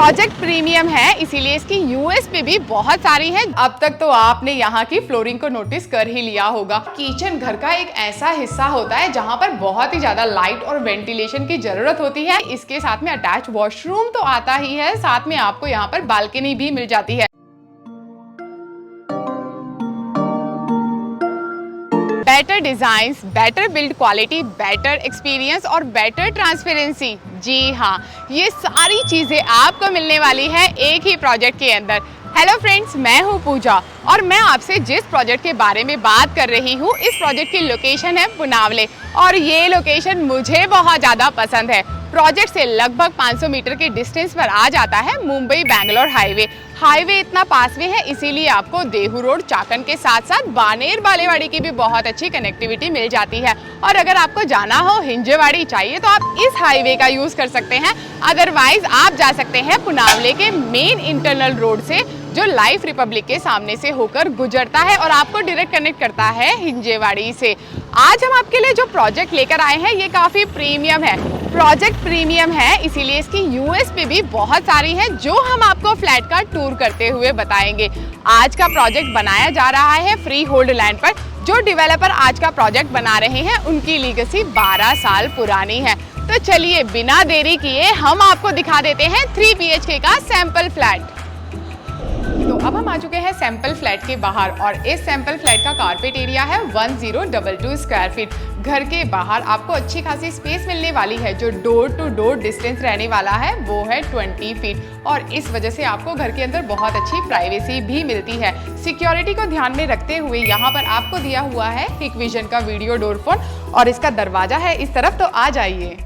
Project premium है, इसीलिए इसकी यूएसपी भी बहुत सारी है। अब तक तो आपने यहाँ की फ्लोरिंग को नोटिस कर ही लिया होगा। किचन घर का एक ऐसा हिस्सा होता है जहाँ पर बहुत ही ज्यादा लाइट और वेंटिलेशन की जरूरत होती है। इसके साथ में अटैच वॉशरूम तो आता ही है, साथ में आपको यहाँ पर बालकनी भी मिल जाती है। Better designs, better build quality, better experience और बेटर ट्रांसपेरेंसी। जी हाँ, ये सारी चीजें आपको मिलने वाली है एक ही प्रोजेक्ट के अंदर। हेलो फ्रेंड्स, मैं हूँ पूजा और मैं आपसे जिस प्रोजेक्ट के बारे में बात कर रही हूँ, इस प्रोजेक्ट की लोकेशन है पुनावले और ये लोकेशन मुझे बहुत ज़्यादा पसंद है। प्रोजेक्ट से लगभग 500 मीटर के डिस्टेंस पर आ जाता है मुंबई बैंगलोर हाईवे इतना पास में है, इसीलिए आपको देहू रोड चाकन के साथ साथ बानेर बालेवाड़ी की भी बहुत अच्छी कनेक्टिविटी मिल जाती है। और अगर आपको जाना हो हिंजेवाड़ी चाहिए तो आप इस हाईवे का यूज़ कर सकते हैं, अदरवाइज आप जा सकते हैं पुनावले के मेन इंटरनल रोड से जो लाइफ रिपब्लिक के सामने से होकर गुजरता है और आपको डायरेक्ट कनेक्ट करता है हिंजेवाड़ी से। आज हम आपके लिए जो प्रोजेक्ट लेकर आए हैं ये काफ़ी प्रीमियम है, प्रोजेक्ट प्रीमियम है, इसीलिए इसकी यूएसपी भी बहुत सारी है जो हम आपको फ्लैट का टूर करते हुए बताएंगे। आज का प्रोजेक्ट बनाया जा रहा है फ्री होल्ड लैंड पर। जो डेवलपर आज का प्रोजेक्ट बना रहे हैं उनकी लीगेसी 12 साल पुरानी है। तो चलिए बिना देरी किए हम आपको दिखा देते हैं 3 BHK का सैंपल फ्लैट। तो अब हम आ चुके हैं सैंपल फ्लैट के बाहर और इस सैंपल फ्लैट का कारपेट एरिया है 1022 स्क्वायर फीट। घर के बाहर आपको अच्छी खासी स्पेस मिलने वाली है। जो डोर टू डोर डिस्टेंस रहने वाला है वो है 20 फीट और इस वजह से आपको घर के अंदर बहुत अच्छी प्राइवेसी भी मिलती है। सिक्योरिटी को ध्यान में रखते हुए यहाँ पर आपको दिया हुआ है हिकविजन का वीडियो डोर फोन और इसका दरवाजा है इस तरफ, तो आ जाइए।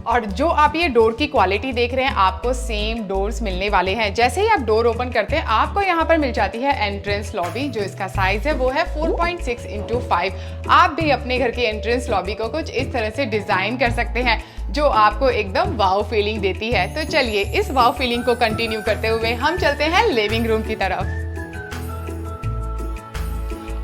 और जो आप ये डोर की क्वालिटी देख रहे हैं आपको सेम डोर्स मिलने वाले हैं। जैसे ही आप डोर ओपन करते हैं आपको यहाँ पर मिल जाती है एंट्रेंस लॉबी। जो इसका साइज है वो है 4.6 × 5। आप भी अपने घर के एंट्रेंस लॉबी को कुछ इस तरह से डिजाइन कर सकते हैं जो आपको एकदम वाव फीलिंग देती है। तो चलिए इस वाव फीलिंग को कंटिन्यू करते हुए हम चलते हैं लिविंग रूम की तरफ।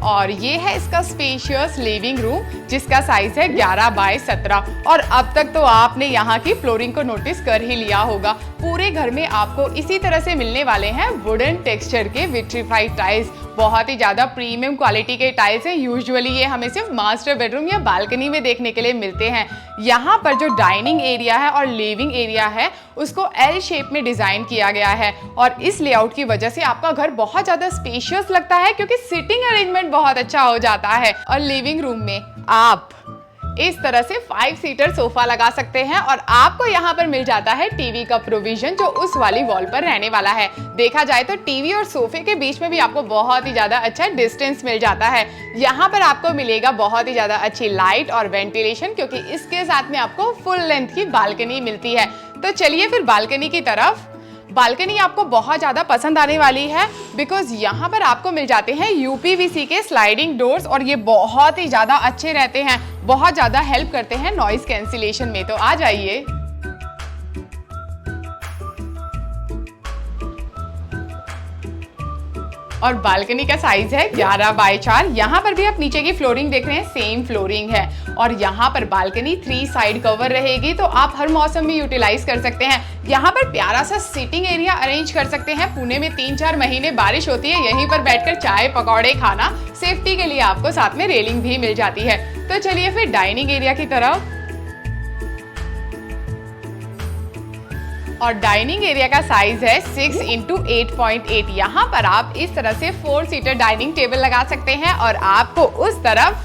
और ये है इसका स्पेशियस लिविंग रूम जिसका साइज है 11 बाय 17 और अब तक तो आपने यहाँ की फ्लोरिंग को नोटिस कर ही लिया होगा। पूरे घर में आपको इसी तरह से मिलने वाले हैं वुडन टेक्सचर के विट्रीफाइड टाइल्स। बहुत ही ज़्यादा प्रीमियम क्वालिटी के टाइल्स हैं। यूजुअली ये हमें सिर्फ मास्टर बेडरूम या बालकनी में देखने के लिए मिलते हैं। यहाँ पर जो डाइनिंग एरिया है और लिविंग एरिया है उसको एल शेप में डिज़ाइन किया गया है और इस लेआउट की वजह से आपका घर बहुत ज़्यादा स्पेशियस लगता है क्योंकि सिटिंग अरेंजमेंट बहुत अच्छा हो जाता है। और लिविंग रूम में आप इस तरह से 5 सीटर सोफा लगा सकते हैं और आपको यहाँ पर मिल जाता है टीवी का प्रोविजन जो उस वाली वॉल पर रहने वाला है। देखा जाए तो टीवी और सोफे के बीच में भी आपको बहुत ही ज्यादा अच्छा डिस्टेंस मिल जाता है। यहाँ पर आपको मिलेगा बहुत ही ज्यादा अच्छी लाइट और वेंटिलेशन क्योंकि इसके साथ में आपको फुल लेंथ की बालकनी मिलती है। तो चलिए फिर बालकनी की तरफ। बालकनी आपको बहुत ज़्यादा पसंद आने वाली है बिकॉज यहाँ पर आपको मिल जाते हैं यूपीवीसी के स्लाइडिंग डोर्स और ये बहुत ही ज़्यादा अच्छे रहते हैं, बहुत ज़्यादा हेल्प करते हैं नॉइज कैंसिलेशन में। तो आ जाइए। और बालकनी का साइज है 11 बाय 4। यहाँ पर भी आप नीचे की फ्लोरिंग देख रहे हैं, सेम फ्लोरिंग है और यहाँ पर बालकनी 3 साइड कवर रहेगी तो आप हर मौसम में यूटिलाइज कर सकते हैं। यहाँ पर प्यारा सा सिटिंग एरिया अरेंज कर सकते हैं। पुणे में 3-4 महीने बारिश होती है, यहीं पर बैठकर चाय पकौड़े खाना। सेफ्टी के लिए आपको साथ में रेलिंग भी मिल जाती है। तो चलिए फिर डाइनिंग एरिया की तरफ। और डाइनिंग एरिया का साइज है 6 × 8.8। यहाँ पर आप इस तरह से 4 सीटर डाइनिंग टेबल लगा सकते हैं और आपको उस तरफ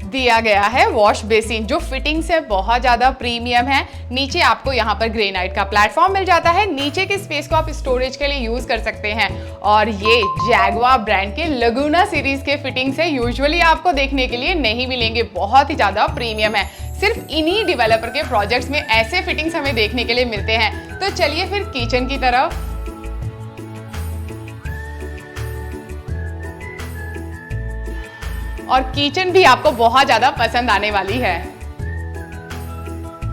दिया गया है वॉश बेसिन जो फिटिंग से बहुत ज्यादा प्रीमियम है। नीचे आपको यहाँ पर ग्रेनाइट का प्लेटफॉर्म मिल जाता है। नीचे के स्पेस को आप स्टोरेज के लिए यूज कर सकते हैं और ये जैगुआर ब्रांड के लगुना सीरीज के फिटिंग से यूजुअली आपको देखने के लिए नहीं मिलेंगे, बहुत ही ज्यादा प्रीमियम है। सिर्फ इन्हीं डेवलपर के प्रोजेक्ट्स में ऐसे फिटिंग्स हमें देखने के लिए मिलते हैं। तो चलिए फिर किचन की तरफ। और किचन भी आपको बहुत ज्यादा पसंद आने वाली है।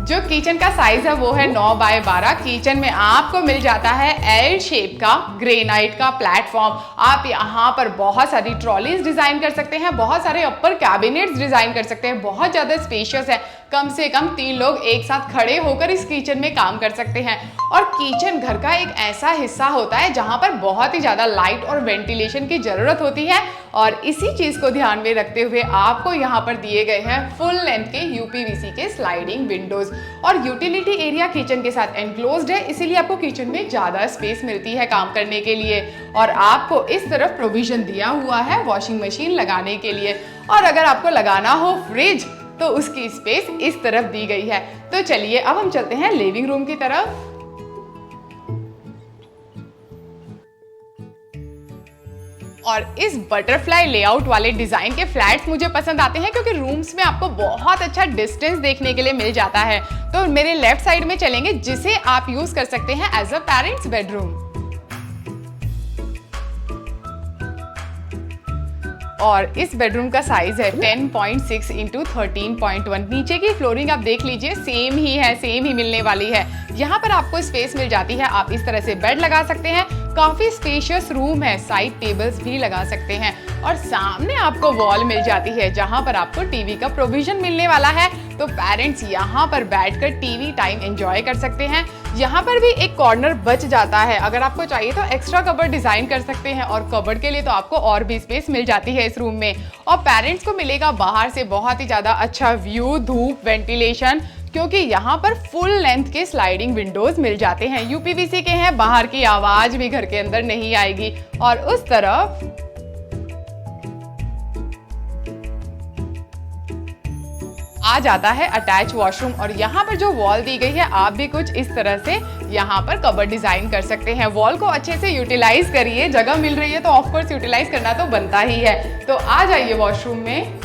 जो किचन का साइज है वो है 9 बाय 12। किचन में आपको मिल जाता है एल शेप का ग्रेनाइट का प्लेटफॉर्म। आप यहाँ पर बहुत सारी ट्रॉलीज डिजाइन कर सकते हैं, बहुत सारे अपर कैबिनेट्स डिजाइन कर सकते हैं। बहुत ज्यादा स्पेशियस है, कम से कम 3 लोग एक साथ खड़े होकर इस किचन में काम कर सकते हैं। और किचन घर का एक ऐसा हिस्सा होता है जहां पर बहुत ही ज्यादा लाइट और वेंटिलेशन की जरूरत होती है, और इसी चीज को ध्यान में रखते हुए आपको यहाँ पर दिए गए हैं फुल लेंथ के यूपीवीसी के स्लाइडिंग विंडोज। और यूटिलिटी एरिया किचन के साथ एनक्लोज्ड है, इसीलिए आपको किचन में ज्यादा स्पेस मिलती है काम करने के लिए। और आपको इस तरफ प्रोविजन दिया हुआ है वॉशिंग मशीन लगाने के लिए, और अगर आपको लगाना हो फ्रिज तो उसकी स्पेस इस तरफ दी गई है। तो चलिए अब हम चलते हैं लिविंग रूम की तरफ। और इस बटरफ्लाई लेआउट वाले डिजाइन के फ्लैट्स मुझे पसंद आते हैं क्योंकि रूम्स में आपको बहुत अच्छा डिस्टेंस देखने के लिए मिल जाता है। तो मेरे लेफ्ट साइड में चलेंगे, जिसे आप यूज कर सकते हैं एज अ पेरेंट्स बेडरूम। और इस बेडरूम का साइज है 10.6 इंटू 13.1। नीचे की फ्लोरिंग आप देख लीजिए, सेम ही है, सेम ही मिलने वाली है। यहाँ पर आपको स्पेस मिल जाती है, आप इस तरह से बेड लगा सकते हैं। काफी स्पेशियस रूम है, साइड टेबल्स भी लगा सकते हैं। और सामने आपको वॉल मिल जाती है जहां पर आपको टीवी का प्रोविजन मिलने वाला है। तो पेरेंट्स यहाँ पर बैठकर टीवी टाइम एंजॉय कर सकते हैं। यहाँ पर भी एक कॉर्नर बच जाता है, अगर आपको चाहिए तो एक्स्ट्रा कबर्ड डिजाइन कर सकते हैं, और कबर्ड के लिए तो आपको और भी स्पेस मिल जाती है इस रूम में। और पेरेंट्स को मिलेगा बाहर से बहुत ही ज्यादा अच्छा व्यू, धूप, वेंटिलेशन, क्योंकि यहाँ पर फुल लेंथ के स्लाइडिंग विंडोज मिल जाते हैं। यूपीवीसी के हैं, बाहर की आवाज भी घर के अंदर नहीं आएगी। और उस तरफ आ जाता है अटैच वॉशरूम, और यहाँ पर जो वॉल दी गई है आप भी कुछ इस तरह से यहाँ पर कबर्ड डिजाइन कर सकते हैं। वॉल को अच्छे से यूटिलाइज करिए, जगह मिल रही है तो ऑफ कोर्स यूटिलाइज करना तो बनता ही है। तो आ जाइए वॉशरूम में।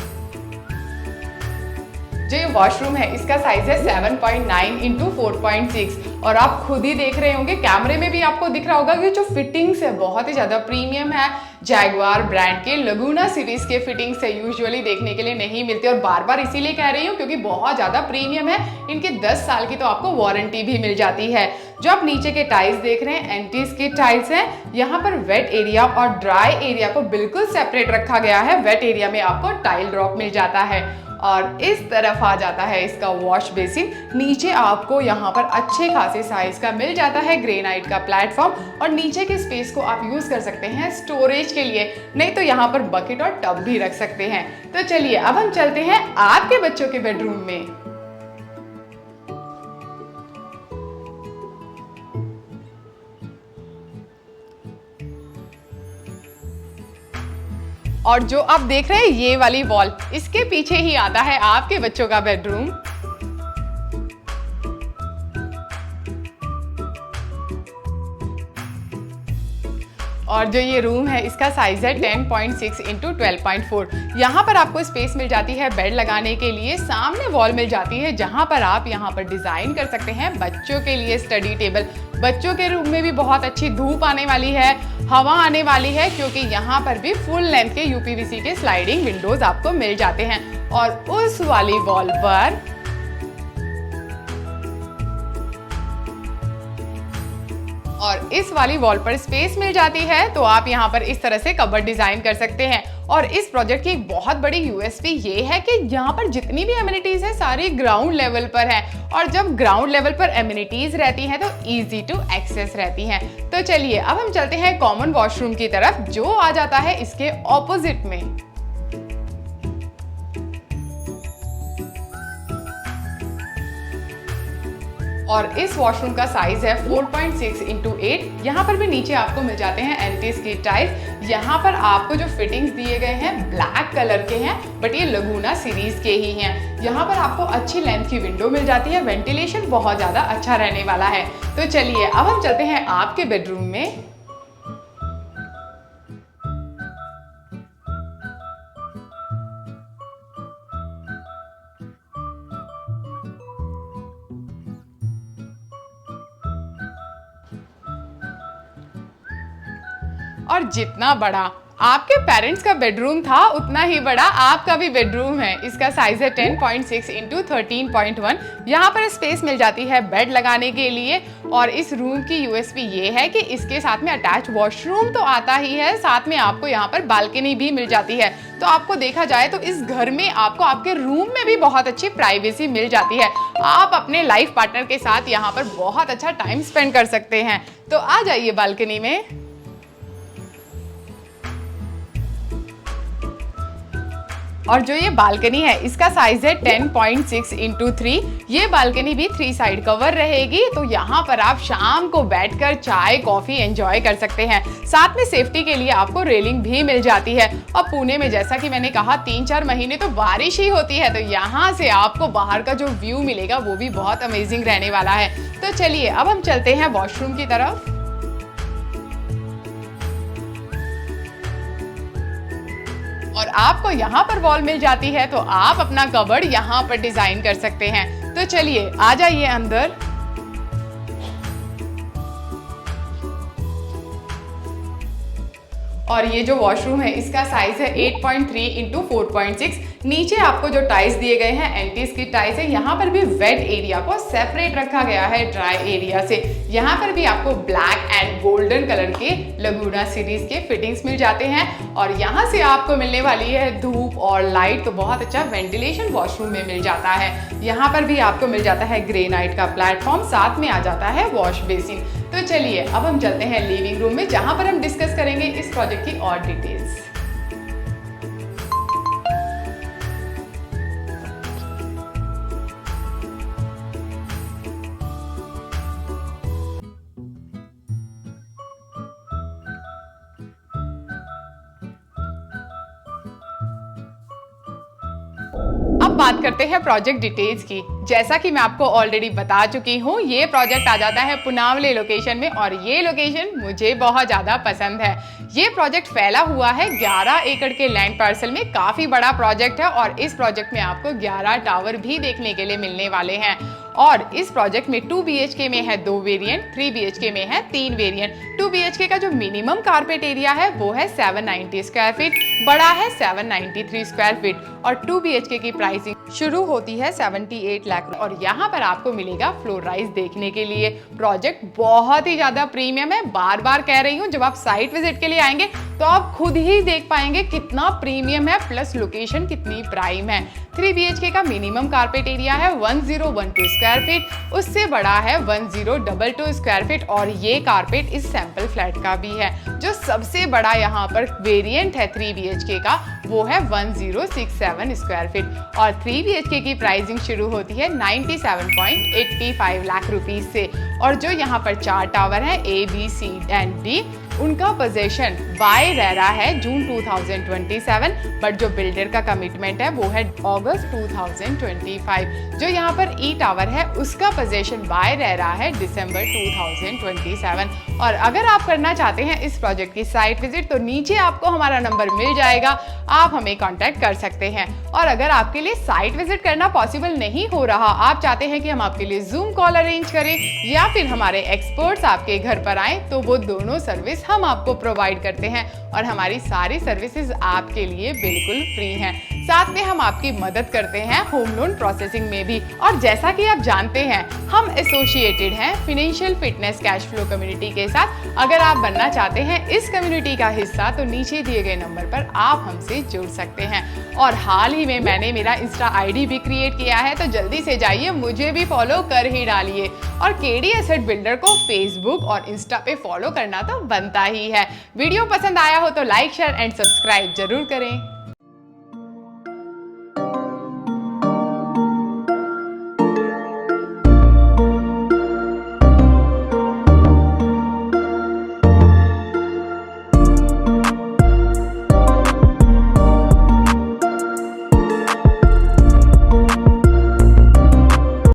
जो ये वॉशरूम है इसका साइज है 7.9 इंटू 4.6, और आप खुद ही देख रहे होंगे, कैमरे में भी आपको दिख रहा होगा कि जो फिटिंग्स है बहुत ही ज्यादा प्रीमियम है। जैगुआर ब्रांड के लगुना सीरीज के फिटिंग्स है, यूजुअली देखने के लिए नहीं मिलते, और बार बार इसीलिए कह रही हूँ क्योंकि बहुत ज्यादा प्रीमियम है। इनके 10 साल की तो आपको वारंटी भी मिल जाती है। जो आप नीचे के टाइल्स देख रहे हैं एंटीज के टाइल्स हैं। यहाँ पर वेट एरिया और ड्राई एरिया को बिल्कुल सेपरेट रखा गया है। वेट एरिया में आपको टाइल ड्रॉप मिल जाता है, और इस तरफ आ जाता है इसका वॉश बेसिन। नीचे आपको यहाँ पर अच्छे खासे साइज का मिल जाता है ग्रेनाइट का प्लेटफॉर्म, और नीचे के स्पेस को आप यूज कर सकते हैं स्टोरेज के लिए, नहीं तो यहाँ पर बकेट और टब भी रख सकते हैं। तो चलिए अब हम चलते हैं आपके बच्चों के बेडरूम में। और जो आप देख रहे हैं ये वाली वॉल, इसके पीछे ही आता है आपके बच्चों का बेडरूम। और जो ये रूम है इसका साइज है 10.6 इंटू 12.4। यहाँ पर आपको स्पेस मिल जाती है बेड लगाने के लिए। सामने वॉल मिल जाती है जहाँ पर आप यहाँ पर डिजाइन कर सकते हैं बच्चों के लिए स्टडी टेबल। बच्चों के रूम में भी बहुत अच्छी धूप आने वाली है, हवा आने वाली है, क्योंकि यहाँ पर भी फुल लेंथ के यूपीवीसी के स्लाइडिंग विंडोज आपको मिल जाते हैं। और उस वाली वॉल पर और इस वाली वॉल पर स्पेस मिल जाती है, तो आप यहाँ पर इस तरह से कबर्ड डिजाइन कर सकते हैं। और इस प्रोजेक्ट की एक बहुत बड़ी यूएसपी ये है कि यहाँ पर जितनी भी एमिनिटीज है सारी ग्राउंड लेवल पर है, और जब ग्राउंड लेवल पर एमिनिटीज रहती हैं तो इजी टू एक्सेस रहती हैं। तो चलिए अब हम चलते हैं कॉमन वॉशरूम की तरफ, जो आ जाता है इसके ऑपोजिट में। और इस वॉशरूम का साइज है 4.6 इंटू 8। यहाँ पर भी नीचे आपको मिल जाते हैं एंटी स्किड टाइल्स। यहाँ पर आपको जो फिटिंग्स दिए गए हैं ब्लैक कलर के हैं, बट ये लगुना सीरीज के ही हैं। यहाँ पर आपको अच्छी लेंथ की विंडो मिल जाती है, वेंटिलेशन बहुत ज़्यादा अच्छा रहने वाला है। तो चलिए अब हम चलते हैं आपके बेडरूम में। और जितना बड़ा आपके पेरेंट्स का बेडरूम था उतना ही बड़ा आपका भी बेडरूम है। इसका साइज है 10.6 इंटू 13.1। यहाँ पर स्पेस मिल जाती है बेड लगाने के लिए। और इस रूम की यूएसपी ये है कि इसके साथ में अटैच वॉशरूम तो आता ही है, साथ में आपको यहाँ पर बालकनी भी मिल जाती है। तो आपको देखा जाए तो इस घर में आपको आपके रूम में भी बहुत अच्छी प्राइवेसी मिल जाती है। आप अपने लाइफ पार्टनर के साथ यहाँ पर बहुत अच्छा टाइम स्पेंड कर सकते हैं। तो आ जाइए बालकनी में। और जो ये बालकनी है इसका साइज है 10.6 इंटू 3। ये बालकनी भी 3 साइड कवर रहेगी। तो यहाँ पर आप शाम को बैठकर चाय कॉफी एंजॉय कर सकते हैं। साथ में सेफ्टी के लिए आपको रेलिंग भी मिल जाती है। अब पुणे में जैसा कि मैंने कहा 3-4 महीने तो बारिश ही होती है, तो यहाँ से आपको बाहर का जो व्यू मिलेगा वो भी बहुत अमेजिंग रहने वाला है। तो चलिए अब हम चलते हैं वॉशरूम की तरफ। और आपको यहाँ पर वॉल मिल जाती है, तो आप अपना कबर्ड यहाँ पर डिजाइन कर सकते हैं। तो चलिए आ जाइए अंदर। और ये जो वॉशरूम है इसका साइज है 8.3 इंटू 4.6। नीचे आपको जो टाइल्स दिए गए हैं एंटीज की टाइल्स है। यहाँ पर भी वेट एरिया को सेपरेट रखा गया है ड्राई एरिया से। यहाँ पर भी आपको ब्लैक एंड गोल्डन कलर के लगूना सीरीज के फिटिंग्स मिल जाते हैं। और यहाँ से आपको मिलने वाली है धूप और लाइट, तो बहुत अच्छा वेंटिलेशन वॉशरूम में मिल जाता है। यहाँ पर भी आपको मिल जाता है ग्रेनाइट का प्लेटफॉर्म, साथ में आ जाता है वॉश बेसिन। तो चलिए अब हम चलते हैं लिविंग रूम में, जहां पर हम डिस्कस करेंगे इस प्रोजेक्ट की और डिटेल्स। अब बात करते हैं प्रोजेक्ट डिटेल्स की। जैसा कि मैं आपको ऑलरेडी बता चुकी हूँ, ये प्रोजेक्ट आ जाता है पुनावले लोकेशन में और ये लोकेशन मुझे बहुत ज़्यादा पसंद है। ये प्रोजेक्ट फैला हुआ है 11 एकड़ के लैंड पार्सल में, काफ़ी बड़ा प्रोजेक्ट है। और इस प्रोजेक्ट में आपको 11 टावर भी देखने के लिए मिलने वाले हैं। और इस प्रोजेक्ट में 2 BHK में है 2 वेरिएंट, 3 BHK में है 3 वेरिएंट। 2 BHK का जो मिनिमम कारपेट एरिया है वो है 790 स्क्वायर फीट, बड़ा है 793 स्क्वायर फीट। और 2 BHK की प्राइसिंग शुरू होती है 78 लाख। और यहाँ पर आपको मिलेगा फ्लोर राइज देखने के लिए। प्रोजेक्ट बहुत ही ज्यादा प्रीमियम है, बार बार कह रही हूँ। जब आप साइट विजिट के लिए आएंगे तो आप खुद ही देख पाएंगे कितना प्रीमियम है, प्लस लोकेशन कितनी प्राइम है। 3 BHK का मिनिमम कारपेट एरिया है 1012 स्क्वायर फीट, उससे बड़ा है 1022 स्क्वायर फीट। और ये कारपेट इस सैंपल फ्लैट का भी है। जो सबसे बड़ा यहाँ पर वेरिएंट है 3 BHK का वो है 1067 स्क्वायर फीट। और 3 BHK की प्राइसिंग शुरू होती है 97.85 लाख रुपीज से। और जो यहाँ पर 4 टावर हैं A, B, C and D, उनका पोजेशन बाय रेरा है जून 2027, बट जो बिल्डर का कमिटमेंट है वो है अगस्त 2025। जो यहाँ पर ई टावर है उसका पोजेशन बाय रेरा है दिसंबर 2027। और अगर आप करना चाहते हैं इस प्रोजेक्ट की साइट विजिट तो नीचे आपको हमारा नंबर मिल जाएगा, आप हमें कांटेक्ट कर सकते हैं। और अगर आपके लिए साइट विजिट करना पॉसिबल नहीं हो रहा, आप चाहते हैं कि हम आपके लिए जूम कॉल अरेंज करें या फिर हमारे एक्सपर्ट्स आपके घर पर आए, तो वो दोनों सर्विस हम आपको प्रोवाइड करते हैं। और हमारी सारी सर्विसेज आपके लिए बिल्कुल फ्री हैं। साथ में हम आपकी मदद करते हैं होम लोन प्रोसेसिंग में भी। और जैसा कि आप जानते हैं हम एसोसिएटेड हैं financial fitness cash flow community के साथ। अगर आप बनना चाहते हैं इस कम्युनिटी का हिस्सा तो नीचे दिए गए नंबर पर आप हमसे जुड़ सकते हैं। और हाल ही में मैंने मेरा इंस्टा आईडी भी क्रिएट किया है, तो जल्दी से जाइए मुझे भी फॉलो कर ही डालिए। और केडी एसेट बिल्डर को फेसबुक और इंस्टा पे फॉलो करना तो बनता ही है। वीडियो पसंद आया हो तो लाइक शेयर एंड सब्सक्राइब जरूर करें।